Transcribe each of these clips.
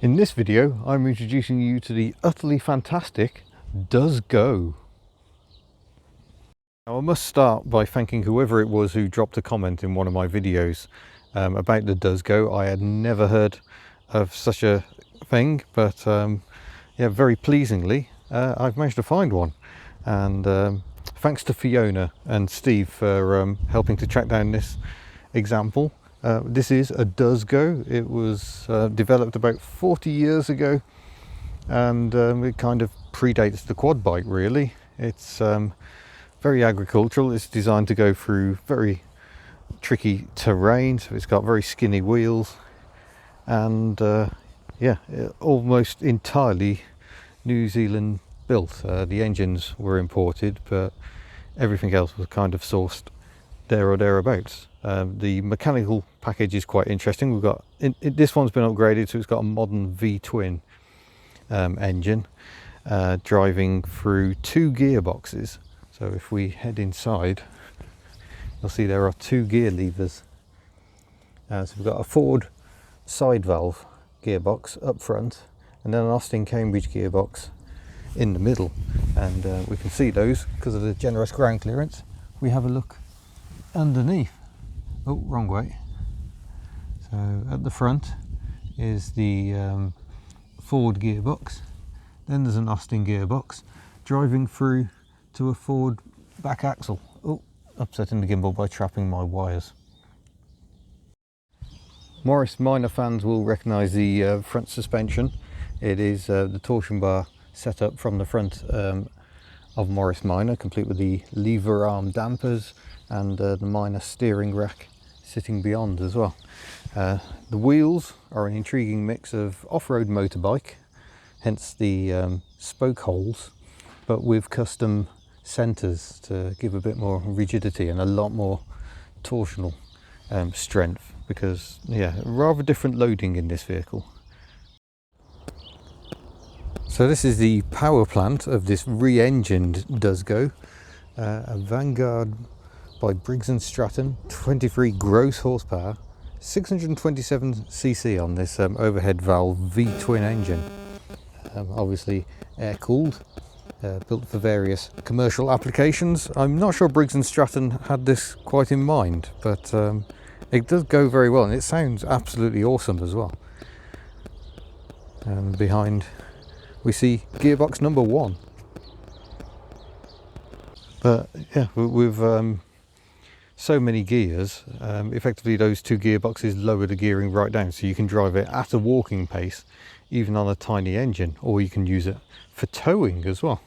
In this video, I'm introducing you to the utterly fantastic Duzgo. Now, I must start by thanking whoever it was who dropped a comment in one of my videos about the Duzgo. I had never heard of such a thing, but yeah, very pleasingly, I've managed to find one. And thanks to Fiona and Steve for helping to track down this example. This is a Duzgo. It was developed about 40 years ago, and it kind of predates the quad bike really. It's very agricultural. It's designed to go through very tricky terrain, so it's got very skinny wheels, and yeah, almost entirely New Zealand built. The engines were imported, but everything else was kind of sourced there or thereabouts. The mechanical package is quite interesting. We've got this one's been upgraded, so it's got a modern V-twin engine driving through two gearboxes. So if we head inside, you'll see there are two gear levers. So we've got a Ford side valve gearbox up front, and then an Austin Cambridge gearbox in the middle, and we can see those because of the generous ground clearance. We have a look underneath. Oh, wrong way. So at the front is the Ford gearbox, then there's an Austin gearbox driving through to a Ford back axle. Oh, upsetting the gimbal by trapping my wires. Morris Minor fans will recognise the front suspension. It is the torsion bar set up from the front of Morris Minor, complete with the lever arm dampers and the Minor steering rack sitting beyond as well. The wheels are an intriguing mix of off-road motorbike, hence the spoke holes, but with custom centres to give a bit more rigidity and a lot more torsional strength, because yeah, rather different loading in this vehicle. So this is the power plant of this re-engined Duzgo, a Vanguard by Briggs & Stratton, 23 gross horsepower, 627cc on this overhead valve V-twin engine. Obviously air cooled, built for various commercial applications. I'm not sure Briggs & Stratton had this quite in mind, but it does go very well, and it sounds absolutely awesome as well. And behind we see gearbox number 1. But yeah, with so many gears, effectively those two gearboxes lower the gearing right down, so you can drive it at a walking pace even on a tiny engine, or you can use it for towing as well.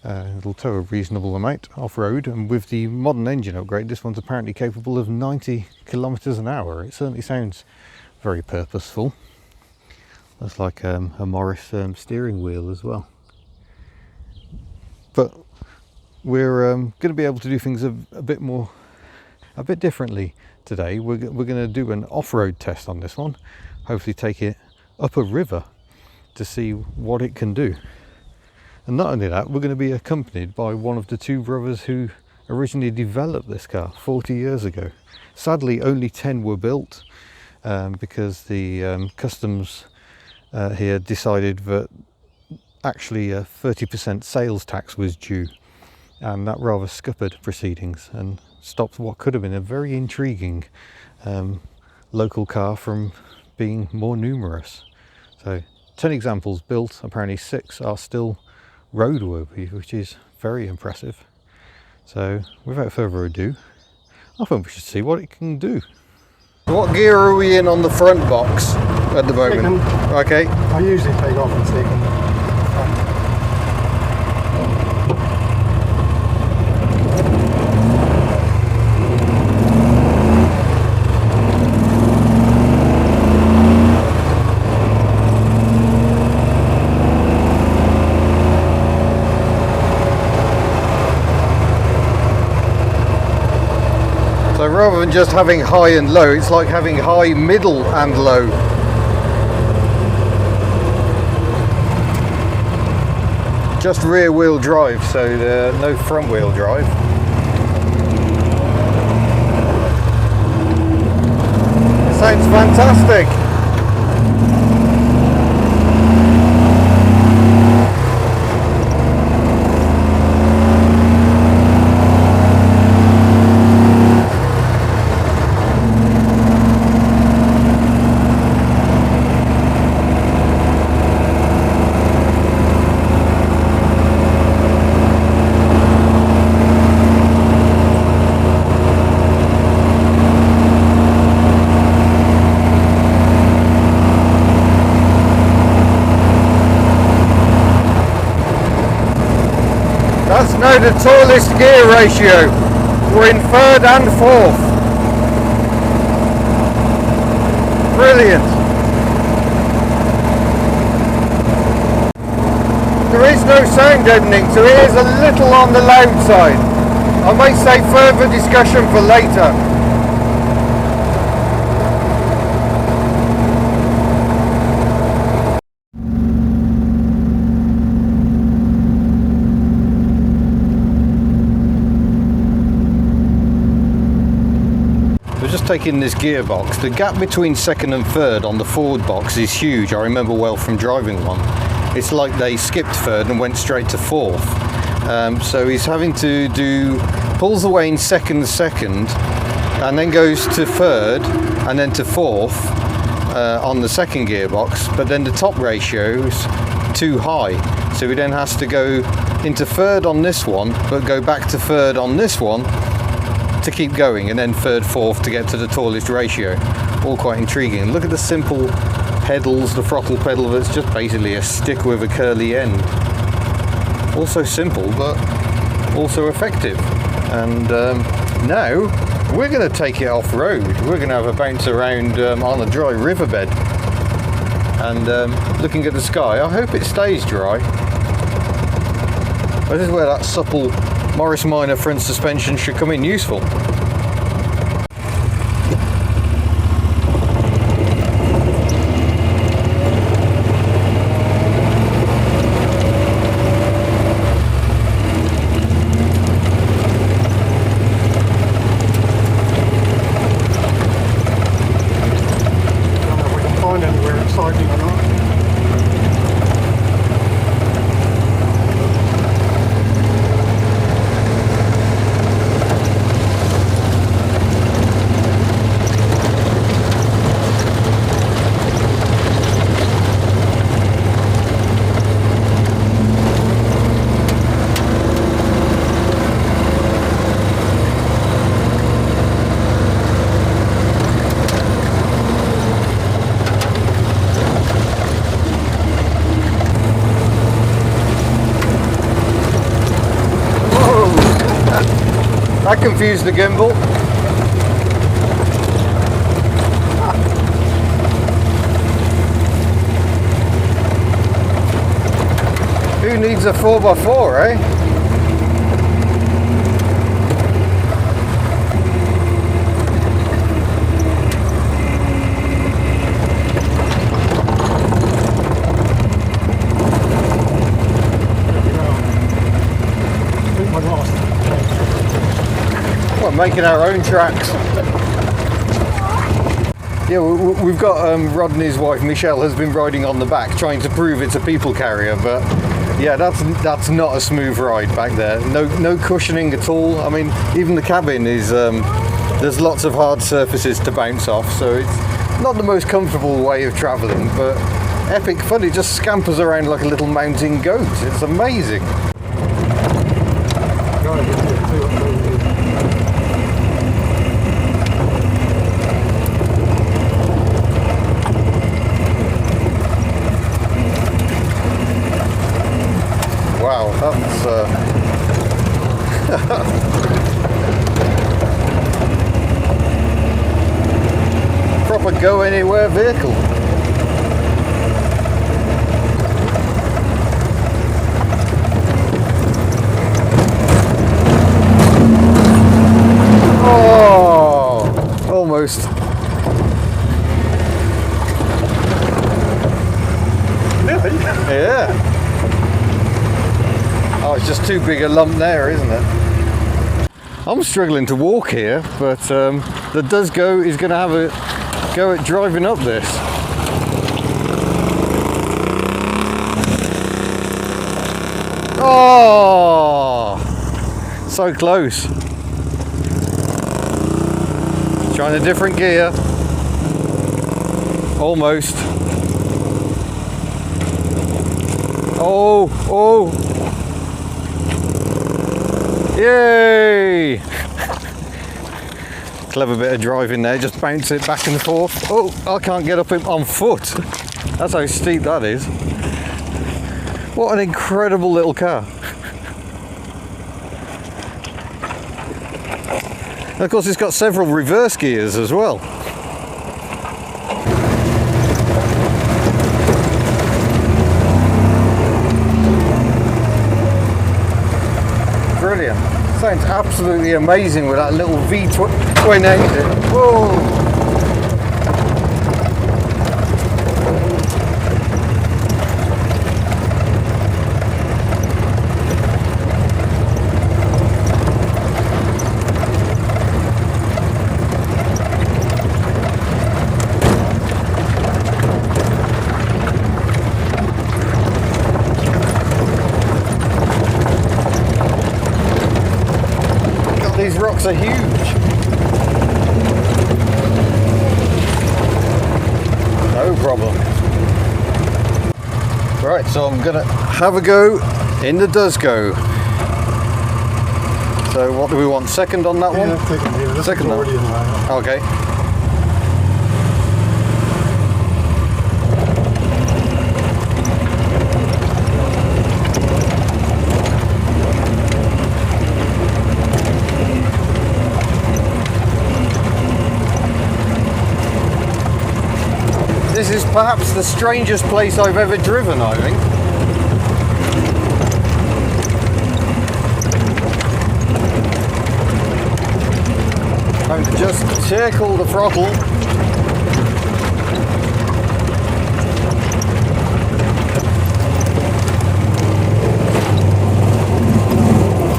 It'll tow a reasonable amount off-road, and with the modern engine upgrade, this one's apparently capable of 90 kilometers an hour. It certainly sounds very purposeful. That's like a Morris steering wheel as well. But we're going to be able to do things a bit differently today. We're going to do an off-road test on this one, hopefully take it up a river to see what it can do. And not only that, we're going to be accompanied by one of the two brothers who originally developed this car 40 years ago. Sadly, only 10 were built because the customs here decided that actually a 30% sales tax was due, and that rather scuppered proceedings and stopped what could have been a very intriguing local car from being more numerous. So 10 examples built, apparently 6 are still roadworthy, which is very impressive. So without further ado, I think we should see what it can do. What gear are we in on the front box at the moment? Okay. I usually take off and stick them. So rather than just having high and low, it's like having high, middle and low. Just rear wheel drive, so no front wheel drive. It sounds fantastic. now the tallest gear ratio. We're in third and fourth. Brilliant. There is no sound deadening, so it is a little on the loud side. I might save further discussion for later. Just taking this gearbox, the gap between second and third on the forward box is huge. I remember well from driving one. It's like they skipped third and went straight to fourth. So he's having to pulls away in second, and then goes to third and then to fourth on the second gearbox, but then the top ratio's too high. So he then has to go into third on this one, but go back to third on this one to keep going, and then third, fourth to get to the tallest ratio. All quite intriguing. Look at the simple pedals, the throttle pedal that's just basically a stick with a curly end. Also simple, but also effective. And now we're going to take it off-road. We're going to have a bounce around on a dry riverbed and looking at the sky. I hope it stays dry. This is where that supple Morris Minor front suspension should come in useful. That confused the gimbal. Who needs a 4x4, eh? Making our own tracks. Yeah, we've got Rodney's wife Michelle has been riding on the back trying to prove it's a people carrier, but yeah, that's not a smooth ride back there. No cushioning at all. I mean, even the cabin is there's lots of hard surfaces to bounce off, so it's not the most comfortable way of travelling, but epic fun. It just scampers around like a little mountain goat. It's amazing. Wow, that's proper go anywhere vehicle. Oh, almost. Really? Yeah. Oh, it's just too big a lump there, isn't it? I'm struggling to walk here, but the Duzgo is going to have a go at driving up this. Oh, so close. Trying a different gear. Almost. Oh. Yay! Clever bit of driving there, just bounce it back and forth. Oh, I can't get up on foot. That's how steep that is. What an incredible little car. And of course it's got several reverse gears as well. Brilliant. Sounds absolutely amazing with that little V12 engine. Whoa! These rocks are huge. No problem. Right, so I'm gonna have a go in the Duzgo. So what do we want? Second on that one? Yeah, second here. Second already in line. Okay. This is perhaps the strangest place I've ever driven, I think. Time to just tickle the throttle.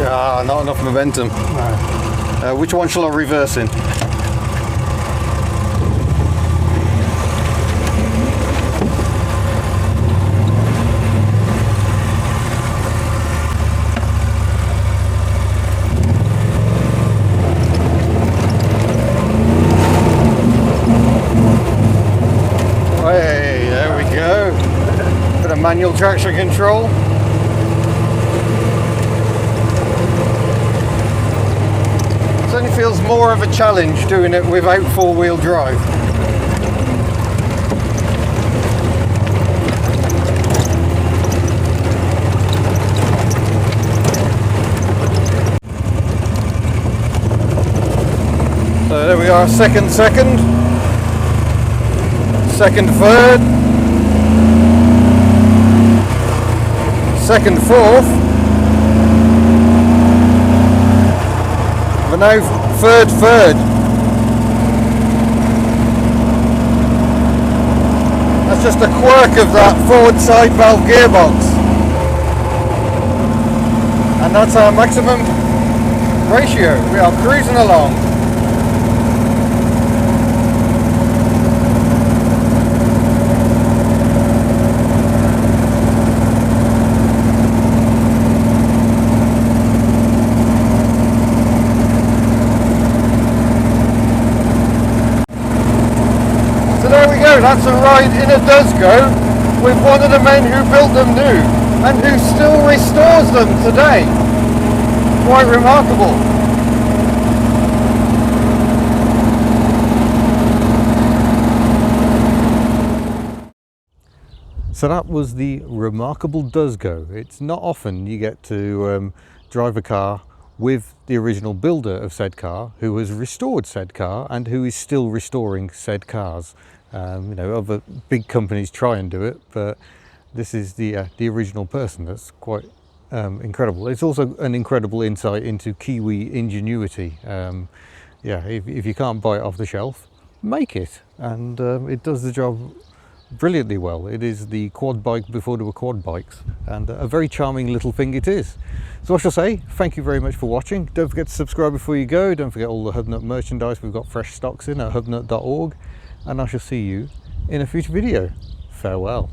Ah, not enough momentum. No. Which one shall I reverse in? Hey, there we go. Bit of manual traction control. Certainly feels more of a challenge doing it without four-wheel drive. So there we are, second, third, second, fourth, but now third. That's just a quirk of that forward side valve gearbox, and that's our maximum ratio. We are cruising along. That's a ride in a Duzgo with one of the men who built them new and who still restores them today. Quite remarkable. So that was the remarkable Duzgo. It's not often you get to drive a car with the original builder of said car, who has restored said car and who is still restoring said cars. You know, other big companies try and do it, but this is the original person. That's quite incredible. It's also an incredible insight into Kiwi ingenuity. Yeah, if you can't buy it off the shelf, make it, and it does the job brilliantly well. It is the quad bike before there were quad bikes, and a very charming little thing it is. So I shall say thank you very much for watching. Don't forget to subscribe before you go. Don't forget all the Hubnut merchandise. We've got fresh stocks in at hubnut.org, and I shall see you in a future video. Farewell.